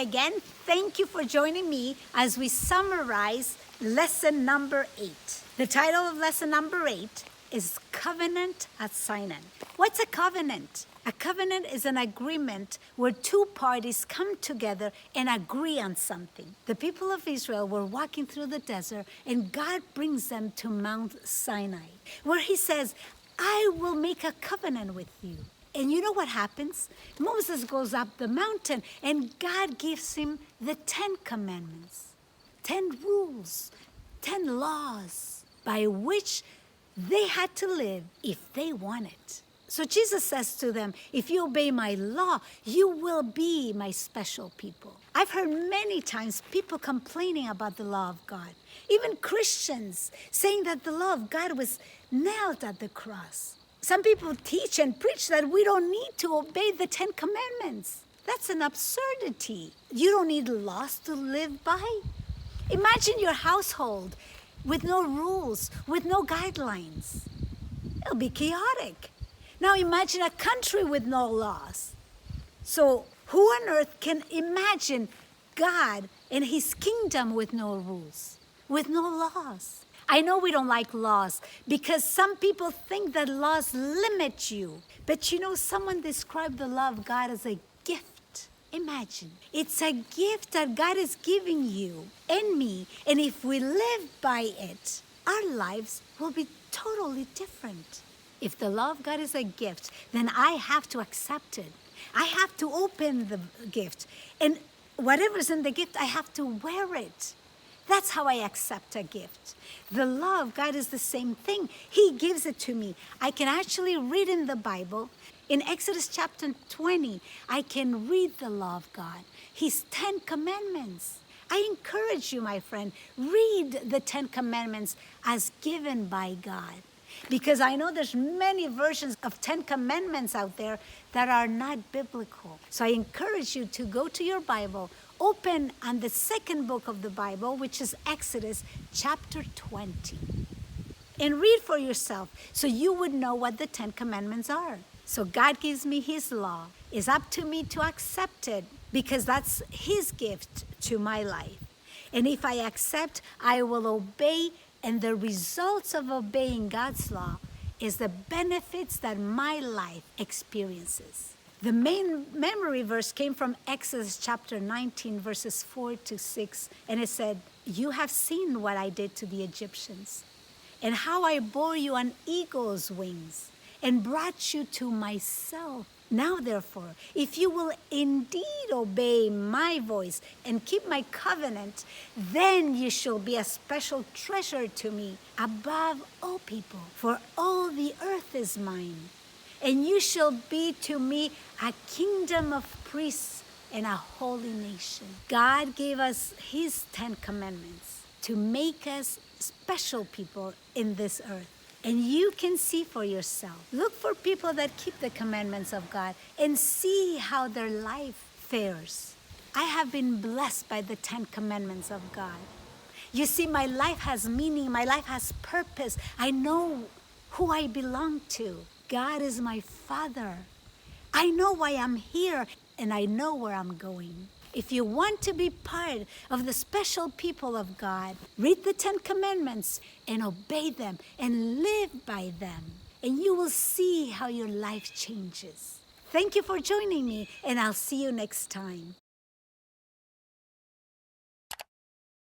again. Thank you for joining me as we summarize lesson number 8. The title of lesson number 8 is Covenant at Sinai. What's a covenant? A covenant is an agreement where two parties come together and agree on something. The people of Israel were walking through the desert, and God brings them to Mount Sinai, where he says, I will make a covenant with you. And you know what happens? Moses goes up the mountain, and God gives him the 10 commandments, 10 rules, 10 laws by which they had to live if they wanted. So Jesus says to them, if you obey my law, you will be my special people. I've heard many times people complaining about the law of God, even Christians saying that the law of God was nailed at the cross. Some people teach and preach that we don't need to obey the 10 commandments. That's an absurdity. You don't need laws to live by. Imagine your household with no rules, with no guidelines. It'll be chaotic. Now imagine a country with no laws. So who on earth can imagine God and his kingdom with no rules, with no laws? I know we don't like laws because some people think that laws limit you. But you know, someone described the law of God as a gift. Imagine, it's a gift that God is giving you and me. And if we live by it, our lives will be totally different. If the law of God is a gift, then I have to accept it. I have to open the gift. And whatever's in the gift, I have to wear it. That's how I accept a gift. The law of God is the same thing. He gives it to me. I can actually read in the Bible. In Exodus chapter 20, I can read the law of God, his 10 commandments. I encourage you, my friend, read the 10 commandments as given by God. Because I know there's many versions of 10 commandments out there that are not biblical. So I encourage you to go to your Bible, open on the second book of the Bible, which is Exodus chapter 20. And read for yourself so you would know what the 10 commandments are. So God gives me his law. It's up to me to accept it because that's his gift to my life. And if I accept, I will obey. And the results of obeying God's law is the benefits that my life experiences. The main memory verse came from Exodus chapter 19, verses 4-6. And it said, you have seen what I did to the Egyptians and how I bore you on eagle's wings and brought you to myself. Now, therefore, if you will indeed obey my voice and keep my covenant, then you shall be a special treasure to me above all people, for all the earth is mine. And you shall be to me a kingdom of priests and a holy nation. God gave us his 10 commandments to make us special people in this earth. And you can see for yourself. Look for people that keep the commandments of God and see how their life fares. I have been blessed by the 10 commandments of God. You see, my life has meaning. My life has purpose. I know who I belong to. God is my Father. I know why I'm here, and I know where I'm going. If you want to be part of the special people of God, read the 10 commandments and obey them and live by them. And you will see how your life changes. Thank you for joining me, and I'll see you next time.